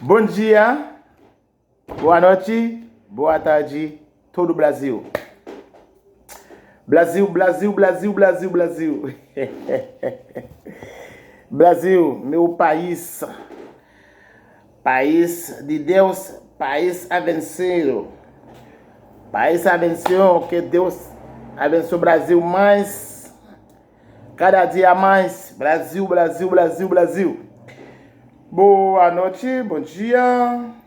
Bom dia, boa noite, boa tarde, todo o Brasil. Brasil, Brasil, Brasil, Brasil, Brasil. Brasil, meu país, país de Deus, país abençoado. País abençoado, que Deus abençoe o Brasil mais, cada dia mais. Brasil, Brasil, Brasil, Brasil. Boa noite, bom dia,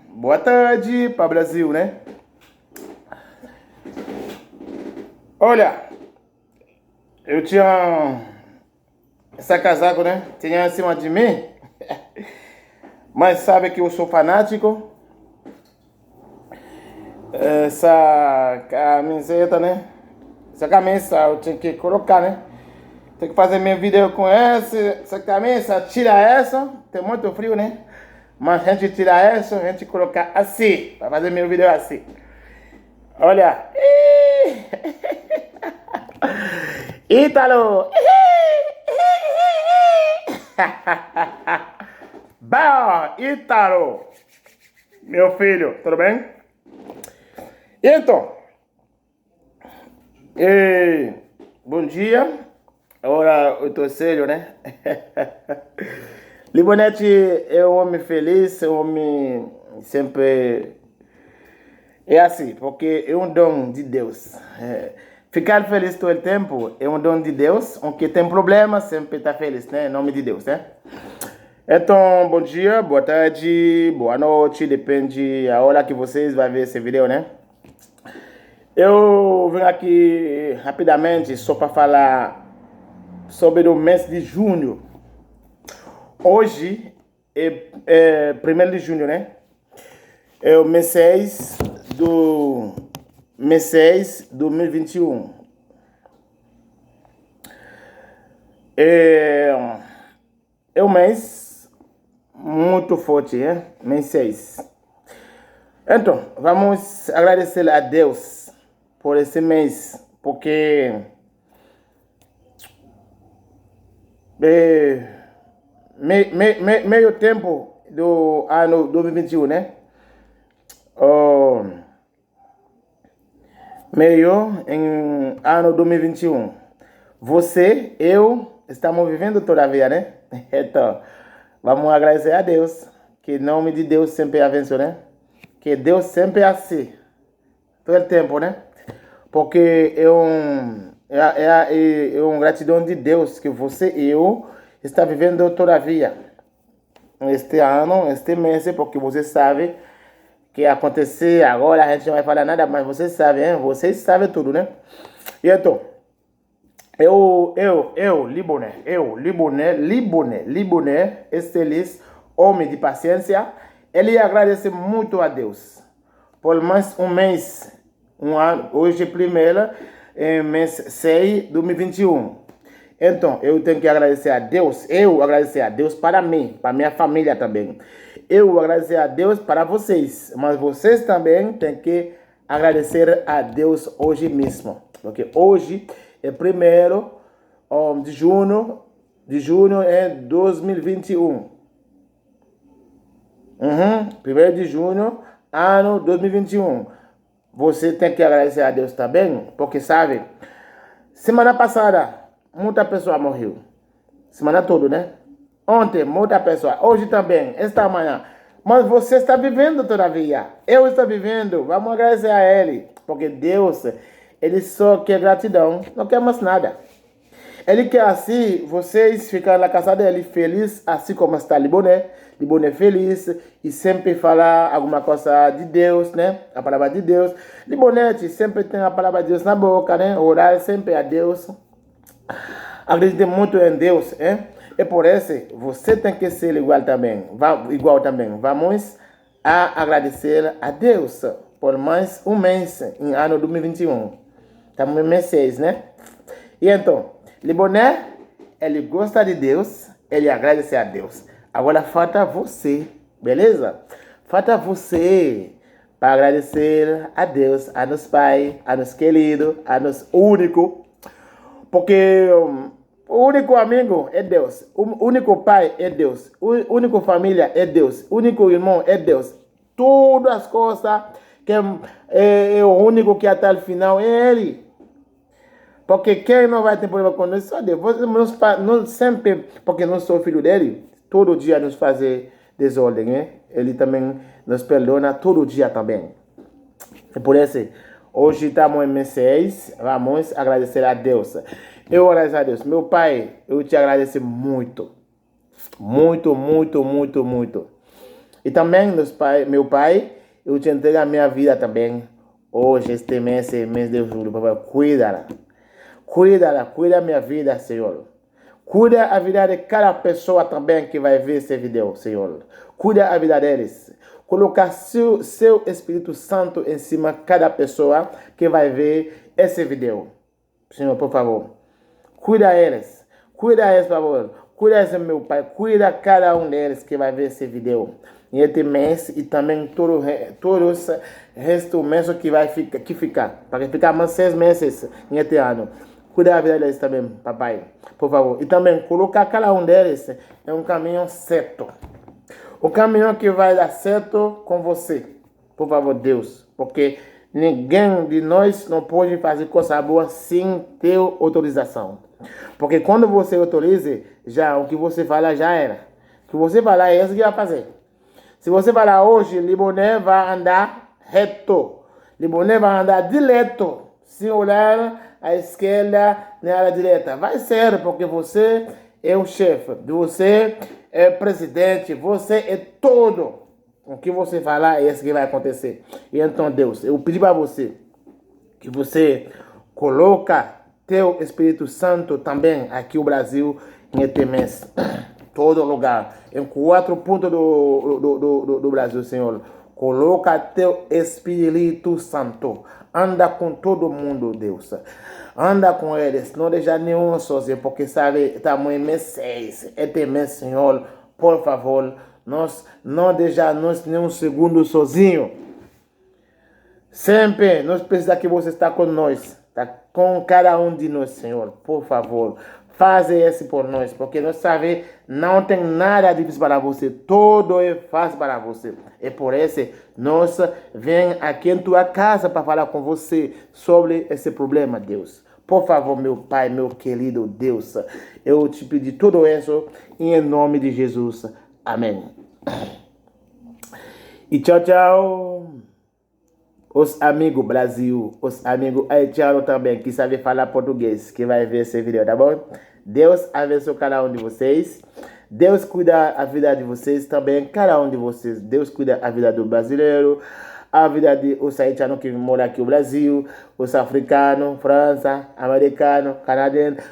boa tarde para o Brasil, né? Olha, eu tinha essa casaco, né? Tinha em cima de mim, mas sabe que eu sou fanático. Essa camiseta, né? Essa camisa eu tinha que colocar, né? Tem que fazer meu vídeo com essa camisa, tira essa, tem muito frio, né? Mas a gente tira essa, a gente colocar assim, para fazer meu vídeo assim. Olha. Ítalo. Bom, Ítalo. Meu filho, tudo bem? Então, bom dia. Agora eu tô sério, né? Libonete é um homem feliz, é um homem sempre. É assim, porque é um dom de Deus. Ficar feliz todo o tempo é um dom de Deus. Aunque tem problema, sempre está feliz, né? Em nome de Deus, né? Então, bom dia, boa tarde, boa noite, depende da hora que vocês vão ver esse vídeo, né? Eu vim aqui rapidamente só para falar sobre o mês de junho. Hoje é 1º de junho, né? É o mês 6 do mês 6 de 2021. É um mês muito forte, né? Mês 6. Então, vamos agradecer a Deus por esse mês, porque meio tempo do ano 2021, né? Meio em ano 2021. Você, eu, estamos vivendo todavia, né? Então, vamos agradecer a Deus, que em nome de Deus sempre abençoe, né? Que Deus sempre é assim, todo o tempo, né? Porque é uma gratidão de Deus que você e eu está vivendo todavia este ano, este mês, porque você sabe que acontecer agora, a gente não vai falar nada, mas você sabe, hein? Vocês sabem tudo, né? E então, Liboné, Estelis, homem de paciência, ele agradece muito a Deus por mais um mês, um ano, hoje primeiro, mês 6 de 2021. Então, eu tenho que agradecer a Deus, para mim, para minha família também. Eu agradecer a Deus para vocês, mas vocês também têm que agradecer a Deus hoje mesmo, porque hoje é 1º de junho é 2021. 1º de junho, ano 2021. Você tem que agradecer a Deus também, porque sabe, semana passada, muita pessoa morreu. Semana toda, né? Ontem, muita pessoa. Hoje também, esta manhã. Mas você está vivendo todavia. Eu estou vivendo. Vamos agradecer a Ele. Porque Deus, Ele só quer gratidão. Não quer mais nada. Ele quer assim, vocês ficarem na casa dele feliz, assim como está Liboné. Liboné feliz e sempre falar alguma coisa de Deus, né? A palavra de Deus. Liboné sempre tem a palavra de Deus na boca, né? Orar sempre a Deus. Acredite muito em Deus, hein? E por isso, você tem que ser igual também. Vamos agradecer a Deus por mais um mês em ano 2021. Estamos no mês 6, né? E então, Liboné, ele gosta de Deus, ele agradece a Deus. Agora falta você, beleza? Falta você para agradecer a Deus, a nosso Pai, a nosso querido, a nosso único. Porque O único amigo é Deus. O único pai é Deus. O único família é Deus. O único irmão é Deus. Todas as coisas que é o único que até o final é Ele. Porque quem não vai ter problema com nós, só Deus. Nós sempre, porque nós somos filhos dele, todo dia nos fazer desordem, né? Ele também nos perdona todo dia também. E por isso, hoje estamos em mês 6, vamos agradecer a Deus. Eu agradeço a Deus. Meu pai, eu te agradeço muito. Muito, muito, muito, muito. E também, meu pai, eu te entrego a minha vida também. Hoje, este mês de julho, papai, cuida da minha vida, Senhor. Cuida a vida de cada pessoa também que vai ver esse vídeo, Senhor. Cuida a vida deles. Coloca seu Espírito Santo em cima de cada pessoa que vai ver esse vídeo. Senhor, por favor. Cuida eles, por favor. Cuida esse meu pai. Cuida cada um deles que vai ver esse vídeo. E este mês e também todos os resto mês que vai ficar. Para ficar mais 6 meses neste ano. Cuida a vida deles também, papai. Por favor. E também colocar cada um deles em um caminho certo. O caminho que vai dar certo com você. Por favor, Deus. Porque ninguém de nós não pode fazer coisa boa sem ter autorização. Porque quando você autoriza, já o que você fala já era. O que você falar é isso que vai fazer. Se você falar hoje, Liboné vai andar reto. Liboné vai andar direto. Sem olhar à esquerda nem à direita. Vai ser, porque você é o chefe. Você é presidente. Você é todo. O que você falar é isso que vai acontecer. E então, Deus, eu pedi para você que você coloca teu Espírito Santo também aqui no Brasil neste mês. Todo lugar. Em 4 pontos do Brasil, Senhor. Coloca teu Espírito Santo. Anda com todo mundo, Deus. Anda com eles. Não deixa nenhum sozinho. Porque sabe, estamos em mês 6. Este mês, Senhor, por favor, nós não deixamos nenhum segundo sozinho. Sempre nós precisamos que você está com nós. Está com cada um de nós, Senhor. Por favor, faz isso por nós. Porque nós sabemos, não tem nada difícil para você. Tudo é fácil para você. E por isso, nós vem aqui em tua casa para falar com você sobre esse problema, Deus. Por favor, meu Pai, meu querido Deus. Eu te pedi tudo isso em nome de Jesus. Amém. E tchau, tchau. Os amigos Brasil, os amigos haitianos também, que sabem falar português, que vai ver esse vídeo, tá bom? Deus abençoe cada um de vocês. Deus cuida a vida de vocês também, cada um de vocês. Deus cuida a vida do brasileiro, a vida dos haitianos que moram aqui no Brasil, os africanos, França, americanos, canadenses,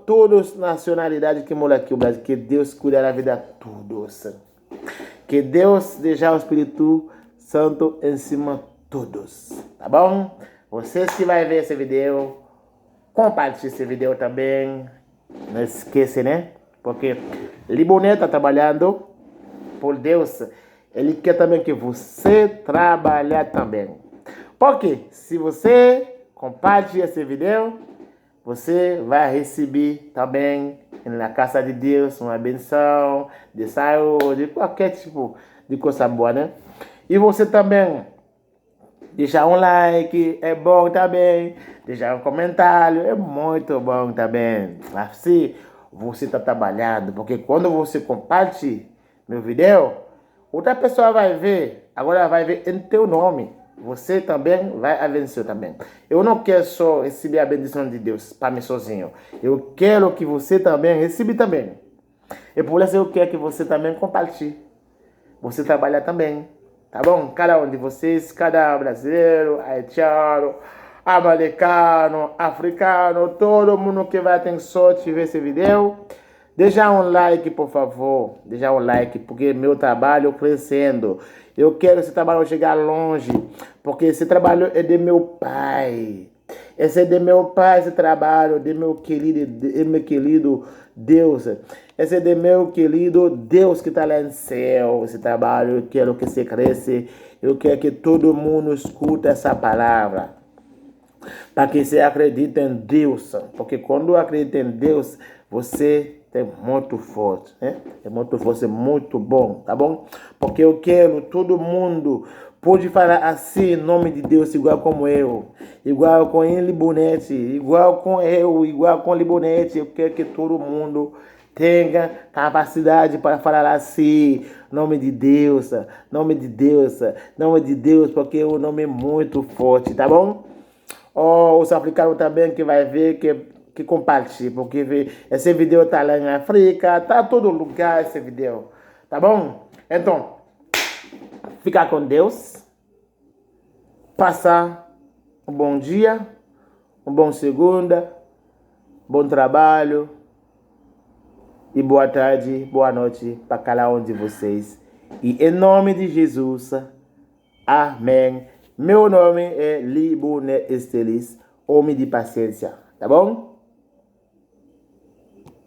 todas as nacionalidades que moram aqui no Brasil. Que Deus cuida da vida de todos. Que Deus deixe o Espírito Santo em cima de todos, tá bom? Vocês que vai ver esse vídeo, compartilhe esse vídeo também. Não esqueça, né? Porque Liboné está trabalhando por Deus. Ele quer também que você trabalhe também. Porque se você compartilhar esse vídeo, você vai receber também na casa de Deus uma benção de saúde, qualquer tipo de coisa boa, né? E você também deixar um like, é bom também. Deixar um comentário, é muito bom também. Assim, você está trabalhando, porque quando você compartilha meu vídeo, outra pessoa vai ver, agora vai ver em teu nome. Você também vai abençoar também. Eu não quero só receber a bendição de Deus para mim sozinho. Eu quero que você também receba também. E por isso eu quero que você também compartilhe. Você trabalha também. Tá bom? Cada um de vocês, cada brasileiro, haitiano, americano, africano, todo mundo que vai ter sorte de ver esse vídeo, deixa um like, por favor. Deixa um like, porque meu trabalho crescendo. Eu quero esse trabalho chegar longe, porque esse trabalho é de meu pai. Esse é de meu pai, esse trabalho, de meu querido Deus. Esse é de meu querido Deus que está lá no céu. Esse trabalho, eu quero que você cresça. Eu quero que todo mundo escute essa palavra. Para que você acredite em Deus. Porque quando acredita em Deus, Você é muito forte, né? É muito forte, é muito bom, tá bom? Porque eu quero todo mundo pode falar assim, em nome de Deus, igual como eu, igual com ele Bonete, igual com eu, igual com ele Bonete. Eu quero que todo mundo tenha capacidade para falar assim, nome de Deus, nome de Deus, nome de Deus, porque o nome é muito forte, tá bom? Oh, os africanos também que vai ver que compartilhe, porque esse vídeo tá lá em África, tá em todo lugar esse vídeo, tá bom? Então, fica com Deus, passa um bom dia, um bom segunda, bom trabalho e boa tarde, boa noite para cada um de vocês. E em nome de Jesus, amém. Meu nome é Libone Estelis, homem de paciência, tá bom?